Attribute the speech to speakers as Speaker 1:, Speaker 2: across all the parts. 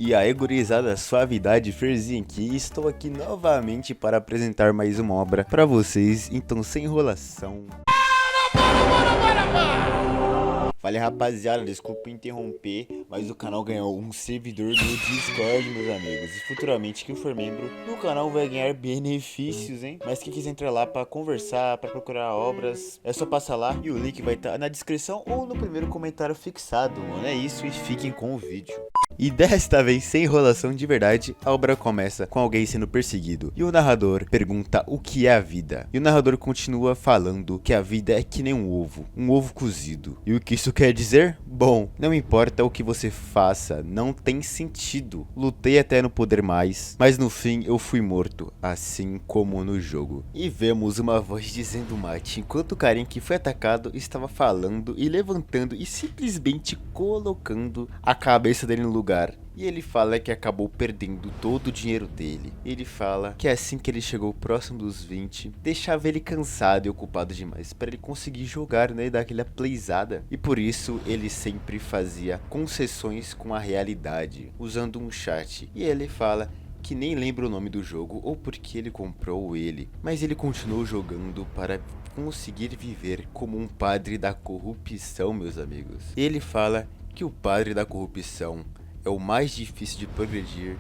Speaker 1: E aí, gurizada, suavidade, Ferzinho aqui. Estou aqui novamente para apresentar mais uma obra para vocês, então sem enrolação. Fala, rapaziada, desculpa interromper, mas o canal ganhou um servidor no Discord, meus amigos. E futuramente, quem for membro do canal vai ganhar benefícios, hein? Mas quem quiser entrar lá para conversar, para procurar obras, é só passar lá e o link vai estar na descrição ou no primeiro comentário fixado, mano. É isso e fiquem com o vídeo. E desta vez, sem enrolação de verdade, a obra começa com alguém sendo perseguido. E o narrador pergunta o que é a vida. E o narrador continua falando que a vida é que nem um ovo cozido. E o que isso quer dizer? Bom, não importa o que você faça, não tem sentido. Lutei até não poder mais, mas no fim eu fui morto, assim como no jogo. E vemos uma voz dizendo mate, enquanto o carinha que foi atacado estava falando e levantando e simplesmente colocando a cabeça dele no lugar. E ele fala que acabou perdendo todo o dinheiro dele. Ele fala que assim que ele chegou próximo dos 20, deixava ele cansado e ocupado demais para ele conseguir jogar, né, dar aquela playzada. E por isso ele sempre fazia concessões com a realidade, usando um chat. E ele fala que nem lembra o nome do jogo ou porque ele comprou ele, mas ele continuou jogando para conseguir viver como um padre da corrupção, meus amigos. Ele fala que o padre da corrupção é o mais difícil de progredir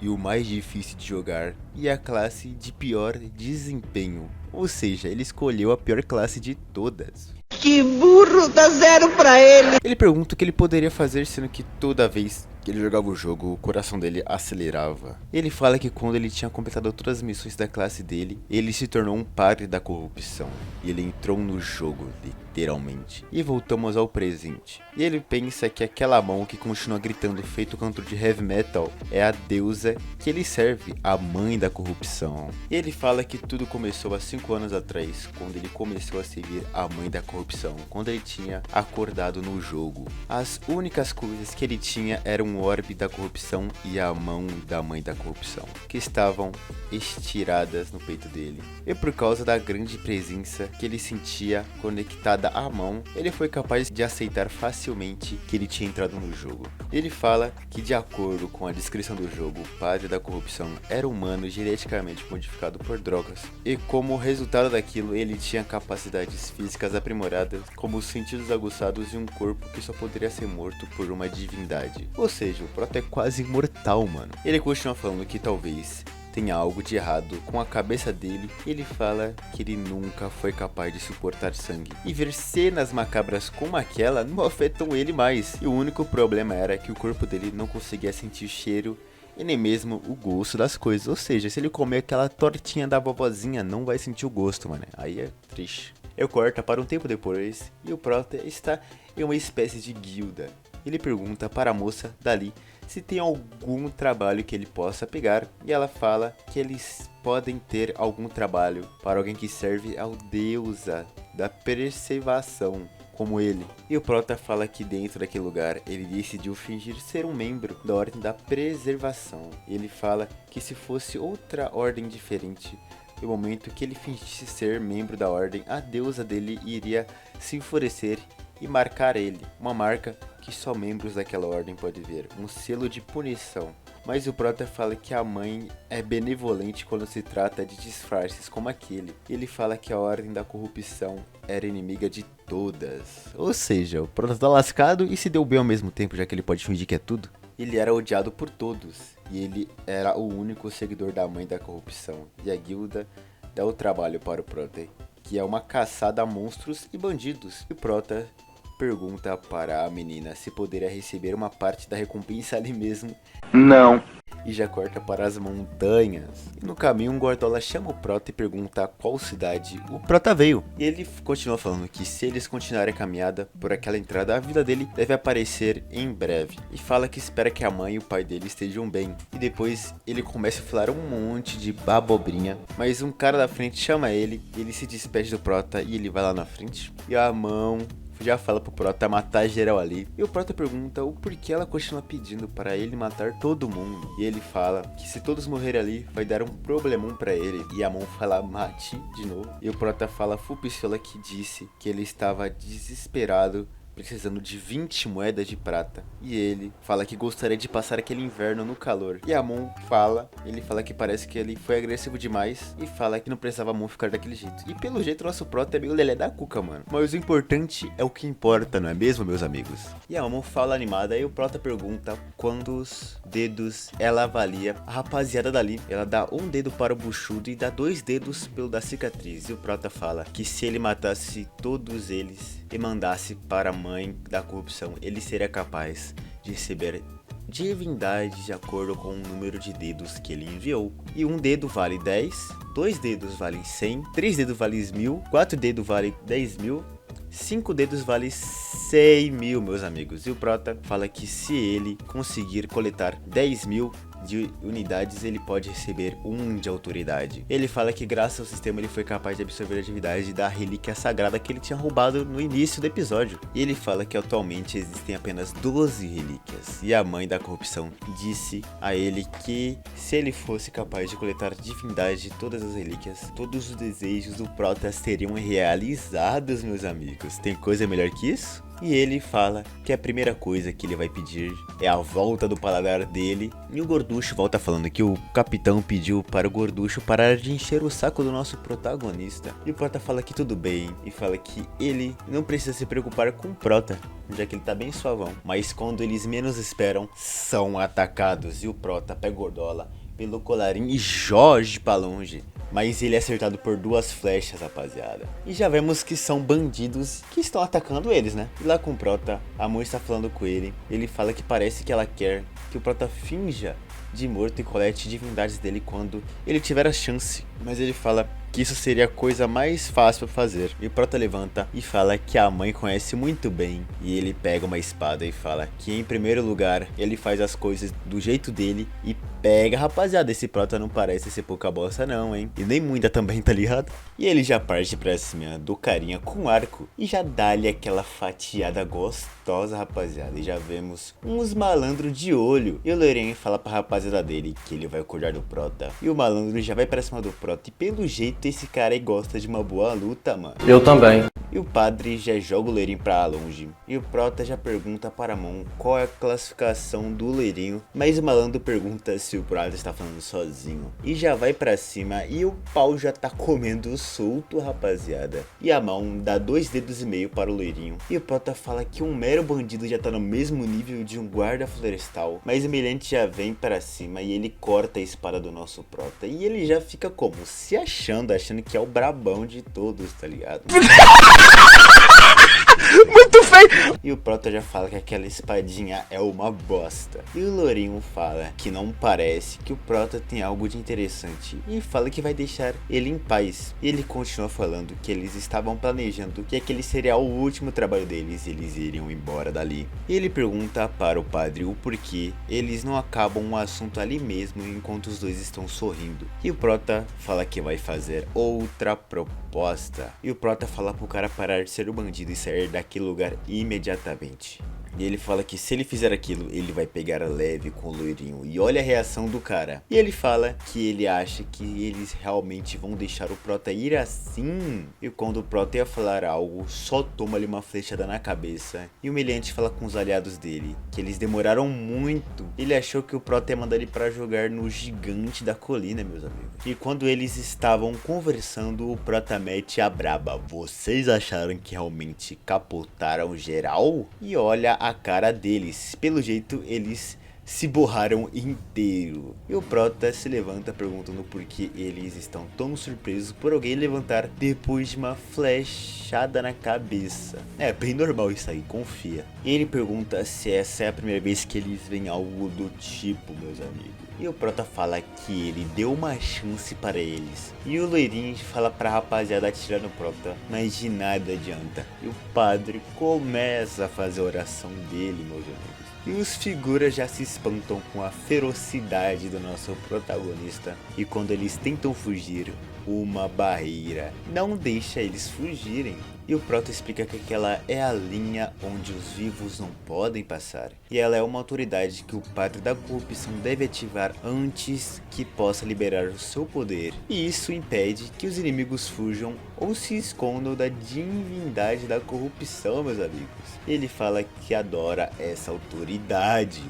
Speaker 1: e o mais difícil de jogar e a classe de pior desempenho. Ou seja, ele escolheu a pior classe de todas.
Speaker 2: Que burro, dá zero pra ele.
Speaker 1: Ele pergunta o que ele poderia fazer, sendo que toda vez que ele jogava o jogo, o coração dele acelerava. Ele fala que quando ele tinha completado todas as missões da classe dele, ele se tornou um padre da corrupção. E ele entrou no jogo, literalmente. E voltamos ao presente. E ele pensa que aquela mão que continua gritando feito cantor de heavy metal é a deusa que ele serve, a mãe da corrupção. E ele fala que tudo começou há 5 anos atrás, quando ele começou a seguir a mãe da corrupção, quando ele tinha acordado no jogo. As únicas coisas que ele tinha eram o orbe da corrupção e a mão da mãe da corrupção, que estavam estiradas no peito dele. E por causa da grande presença que ele sentia conectada à mão, ele foi capaz de aceitar facilmente que ele tinha entrado no jogo. Ele fala que, de acordo com a descrição do jogo, o padre da corrupção era humano geneticamente modificado por drogas, e como resultado daquilo ele tinha capacidades físicas aprimoradas, como os sentidos aguçados e um corpo que só poderia ser morto por uma divindade. Ou seja, o Proto é quase imortal, mano. Ele continua falando que talvez tenha algo de errado com a cabeça dele. Ele fala que ele nunca foi capaz de suportar sangue, e ver cenas macabras como aquela não afetam ele mais. E o único problema era que o corpo dele não conseguia sentir o cheiro e nem mesmo o gosto das coisas. Ou seja, se ele comer aquela tortinha da vovozinha, não vai sentir o gosto, mano. Aí é triste. Eu corto para um tempo depois e o Prota está em uma espécie de guilda. Ele pergunta para a moça dali se tem algum trabalho que ele possa pegar, e ela fala que eles podem ter algum trabalho para alguém que serve ao deusa da preservação, como ele. E o Prota fala que dentro daquele lugar ele decidiu fingir ser um membro da Ordem da Preservação. Ele fala que se fosse outra ordem diferente, no momento que ele fingisse ser membro da ordem, a deusa dele iria se enfurecer e marcar ele, uma marca que só membros daquela ordem podem ver, um selo de punição. Mas o Prota fala que a mãe é benevolente quando se trata de disfarces como aquele. Ele fala que a ordem da corrupção era inimiga de todas. Ou seja, o Prota tá lascado e se deu bem ao mesmo tempo, já que ele pode fingir que é tudo. Ele era odiado por todos, e ele era o único seguidor da mãe da corrupção. E a guilda dá o trabalho para o Prota, que é uma caçada a monstros e bandidos. E o Prota pergunta para a menina se poderia receber uma parte da recompensa ali mesmo.
Speaker 3: Não.
Speaker 1: E já corta para as montanhas. E no caminho um Gordola chama o Prota e pergunta qual cidade o Prota veio. E ele continua falando que se eles continuarem a caminhada por aquela entrada, a vida dele deve aparecer em breve. E fala que espera que a mãe e o pai dele estejam bem. E depois ele começa a falar um monte de babobrinha. Mas um cara da frente chama ele, ele se despede do Prota e ele vai lá na frente. E a mão já fala pro Prota matar geral ali. E o Prota pergunta o porquê ela continua pedindo para ele matar todo mundo. E ele fala que se todos morrerem ali, vai dar um problemão pra ele. E a mão fala mate de novo. E o Prota fala full pistola que disse que ele estava desesperado precisando de 20 moedas de prata. E ele fala que gostaria de passar aquele inverno no calor. E Amon fala que parece que ele foi agressivo demais e fala que não precisava Amon ficar daquele jeito. E pelo jeito nosso prota é meio lelé da cuca, mano. Mas o importante é o que importa, não é mesmo, meus amigos? E a Amon fala animada e o prota pergunta quantos dedos ela avalia. A rapaziada dali, ela dá um dedo para o buchudo e dá 2 dedos pelo da cicatriz. E o prota fala que se ele matasse todos eles e mandasse para a mãe da corrupção, ele seria capaz de receber divindade de acordo com o número de dedos que ele enviou. E um dedo vale 10, 2 dedos valem 100, 3 dedos valem 1000, 4 dedos valem 10.000, 5 dedos vale 100.000, meus amigos. E o prota fala que se ele conseguir coletar 10.000 de unidades, ele pode receber 1 de autoridade. Ele fala que graças ao sistema ele foi capaz de absorver a divindade da relíquia sagrada que ele tinha roubado no início do episódio. E ele fala que atualmente existem apenas 12 relíquias. E a mãe da corrupção disse a ele que se ele fosse capaz de coletar divindade de todas as relíquias, todos os desejos do prota seriam realizados, meus amigos. Tem coisa melhor que isso? E ele fala que a primeira coisa que ele vai pedir é a volta do paladar dele. E o Gorducho volta falando que o capitão pediu para o Gorducho parar de encher o saco do nosso protagonista. E o Prota fala que tudo bem e fala que ele não precisa se preocupar com o Prota, já que ele tá bem suavão. Mas quando eles menos esperam, são atacados. E o Prota pega o Gordola pelo colarinho e Jorge pra longe. Mas ele é acertado por 2 flechas, rapaziada. E já vemos que são bandidos que estão atacando eles, né? E lá com o Prota, a mãe está falando com ele. Ele fala que parece que ela quer que o Prota finja de morto e colete divindades dele quando ele tiver a chance. Mas ele fala que isso seria a coisa mais fácil pra fazer. E o Prota levanta e fala que a mãe conhece muito bem. E ele pega uma espada e fala que em primeiro lugar ele faz as coisas do jeito dele e pega. Rapaziada, esse Prota não parece ser pouca bosta não, hein? E nem muita também, tá ligado? E ele já parte pra cima do carinha com arco e já dá-lhe aquela fatiada gostosa, rapaziada. E já vemos uns malandros de olho. E o Loirinho fala pra rapaziada dele que ele vai cuidar do Prota. E o malandro já vai pra cima do Prota. E pelo jeito esse cara aí gosta de uma boa luta, mano.
Speaker 3: Eu também.
Speaker 1: E o padre já joga o Loirinho pra longe. E o Prota já pergunta para Amon qual é a classificação do Loirinho. Mas o malandro pergunta se o Prota está falando sozinho. E já vai pra cima e o pau já tá comendo solto, rapaziada. E a mão dá 2 dedos e meio para o Loirinho. E o Prota fala que um mero bandido já tá no mesmo nível de um guarda florestal. Mas o Milhante já vem pra cima e ele corta a espada do nosso Prota. E ele já fica como? Se achando que é o brabão de todos, tá ligado? Muito feio! E o Prota já fala que aquela espadinha é uma bosta. E o Loirinho fala que não parece que o Prota tem algo de interessante. E fala que vai deixar ele em paz. E ele continua falando que eles estavam planejando que aquele seria o último trabalho deles e eles iriam embora dali. E ele pergunta para o padre o porquê eles não acabam o assunto ali mesmo enquanto os dois estão sorrindo. E o Prota fala que vai fazer outra proposta. E o Prota fala pro cara parar de ser o bandido e sair daquele lugar imediatamente. E ele fala que se ele fizer aquilo, ele vai pegar leve com o Loirinho. E olha a reação do cara. E ele fala que ele acha que eles realmente vão deixar o Prota ir assim. E quando o Prota ia falar algo, só toma-lhe uma flechada na cabeça. E o Humilhante fala com os aliados dele que eles demoraram muito. Ele achou que o Prota ia mandar ele pra jogar no gigante da colina, meus amigos. E quando eles estavam conversando, o Prota mete a braba. Vocês acharam que realmente capotaram geral? E olha a cara deles. Pelo jeito, eles se borraram inteiro. E o Prota se levanta perguntando por que eles estão tão surpresos por alguém levantar depois de uma flechada na cabeça. É bem normal isso aí, confia. E ele pergunta se essa é a primeira vez que eles veem algo do tipo, meus amigos. E o Prota fala que ele deu uma chance para eles. E o Loirinho fala pra rapaziada atirar no Prota, mas de nada adianta. E o padre começa a fazer a oração dele, meus amigos. E os figuras já se espantam com a ferocidade do nosso protagonista. E quando eles tentam fugir, uma barreira, não deixa eles fugirem. E o Prota explica que aquela é a linha onde os vivos não podem passar. E ela é uma autoridade que o padre da corrupção deve ativar antes que possa liberar o seu poder. E isso impede que os inimigos fujam ou se escondam da divindade da corrupção, meus amigos. Ele fala que adora essa autoridade.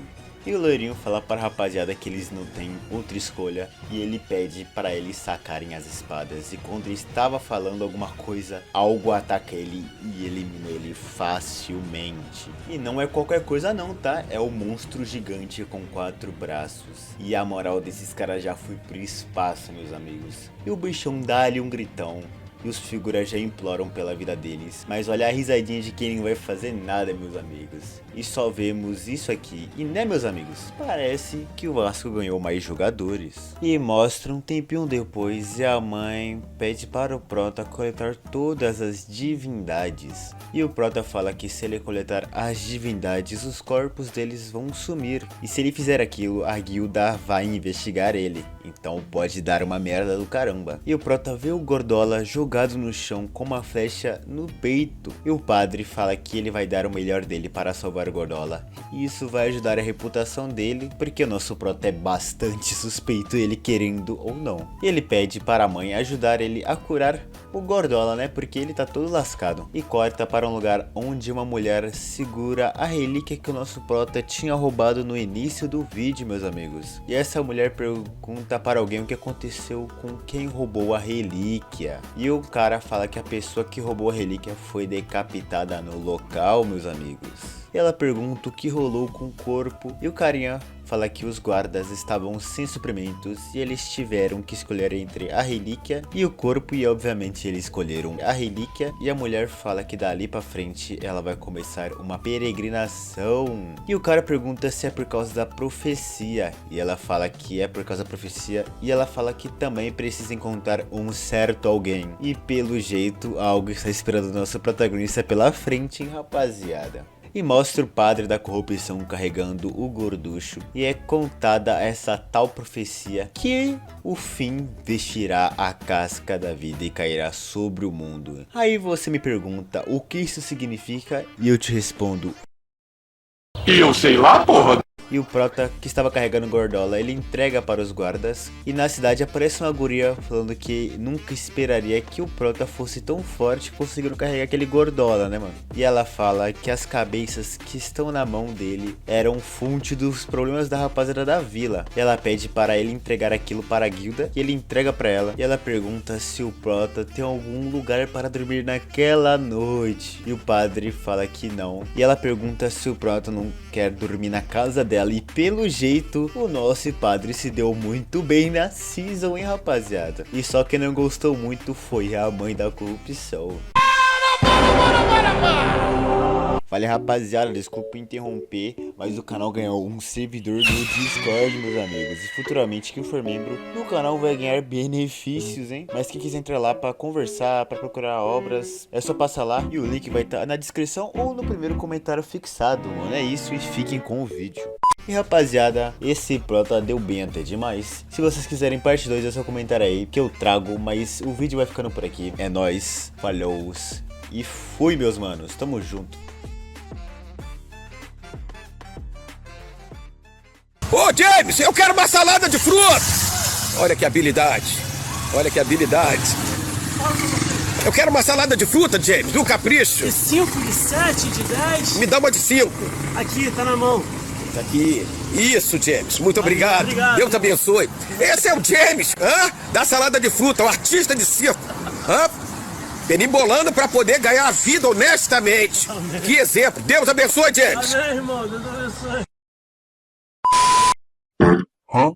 Speaker 1: E o loirinho fala para a rapaziada que eles não têm outra escolha e ele pede para eles sacarem as espadas. E quando ele estava falando alguma coisa, algo ataca ele e elimina ele facilmente. E não é qualquer coisa não, tá? É o monstro gigante com 4 braços. E a moral desses caras já foi pro espaço, meus amigos. E o bichão dá-lhe um gritão. E os figuras já imploram pela vida deles. Mas olha a risadinha de quem não vai fazer nada, meus amigos. E só vemos isso aqui. E né, meus amigos? Parece que o Vasco ganhou mais jogadores. E mostra um tempinho depois e a mãe pede para o Prota coletar todas as divindades. E o Prota fala que se ele coletar as divindades, os corpos deles vão sumir. E se ele fizer aquilo, a guilda vai investigar ele. Então pode dar uma merda do caramba. E o Prota vê o Gordola jogado no chão com uma flecha no peito. E o padre fala que ele vai dar o melhor dele para salvar o Gordola. E isso vai ajudar a reputação dele, porque o nosso Prota é bastante suspeito, ele querendo ou não. E ele pede para a mãe ajudar ele a curar o Gordola, né? Porque ele tá todo lascado. E corta para um lugar onde uma mulher segura a relíquia que o nosso Prota tinha roubado no início do vídeo, meus amigos. E essa mulher pergunta para alguém o que aconteceu com quem roubou a relíquia. E o cara fala que a pessoa que roubou a relíquia foi decapitada no local, meus amigos. E ela pergunta o que rolou com o corpo e o carinha fala que os guardas estavam sem suprimentos e eles tiveram que escolher entre a relíquia e o corpo e obviamente eles escolheram a relíquia. E a mulher fala que dali pra frente ela vai começar uma peregrinação. E o cara pergunta se é por causa da profecia e ela fala que é por causa da profecia e ela fala que também precisa encontrar um certo alguém. E pelo jeito algo está esperando o nosso protagonista pela frente, hein, rapaziada. E mostra o padre da corrupção carregando o gorducho. E é contada essa tal profecia que o fim vestirá a casca da vida e cairá sobre o mundo. Aí você me pergunta o que isso significa e eu te respondo:
Speaker 3: e eu sei lá, porra!
Speaker 1: E o Prota, que estava carregando Gordola, ele entrega para os guardas. E na cidade aparece uma guria falando que nunca esperaria que o Prota fosse tão forte conseguindo carregar aquele Gordola, né, mano? E ela fala que as cabeças que estão na mão dele eram fonte dos problemas da rapaziada da vila. E ela pede para ele entregar aquilo para a guilda. E ele entrega para ela. E ela pergunta se o Prota tem algum lugar para dormir naquela noite. E o padre fala que não. E ela pergunta se o Prota não quer dormir na casa dela. E pelo jeito, o nosso padre se deu muito bem na season, hein, rapaziada. E só quem não gostou muito foi a mãe da corrupção. Fala, rapaziada, desculpa interromper, mas o canal ganhou um servidor no Discord, meus amigos. E futuramente, quem for membro do canal vai ganhar benefícios, hein? Mas quem quiser entrar lá pra conversar, pra procurar obras, é só passar lá e o link vai estar na descrição ou no primeiro comentário fixado, mano. É isso e fiquem com o vídeo. E rapaziada, esse Prota deu bem até demais. Se vocês quiserem parte 2, é só comentar aí que eu trago, mas o vídeo vai ficando por aqui. É nóis, falou e fui, meus manos, tamo junto.
Speaker 4: Ô James, eu quero uma salada de frutas! Olha que habilidade, olha que habilidade. Eu quero uma salada de fruta, James, do capricho.
Speaker 5: De 5, de 7, de 10?
Speaker 4: Me dá uma de 5.
Speaker 5: Aqui, tá na mão.
Speaker 4: Tá aqui. Isso, James, muito obrigado.
Speaker 5: Obrigado.
Speaker 4: Deus abençoe. Esse é o James, da salada de fruta, o artista de circo. Perimbolando pra poder ganhar a vida honestamente. Amém. Que exemplo. Deus abençoe, James.
Speaker 5: Amém, irmão. Deus abençoe.
Speaker 3: Hã?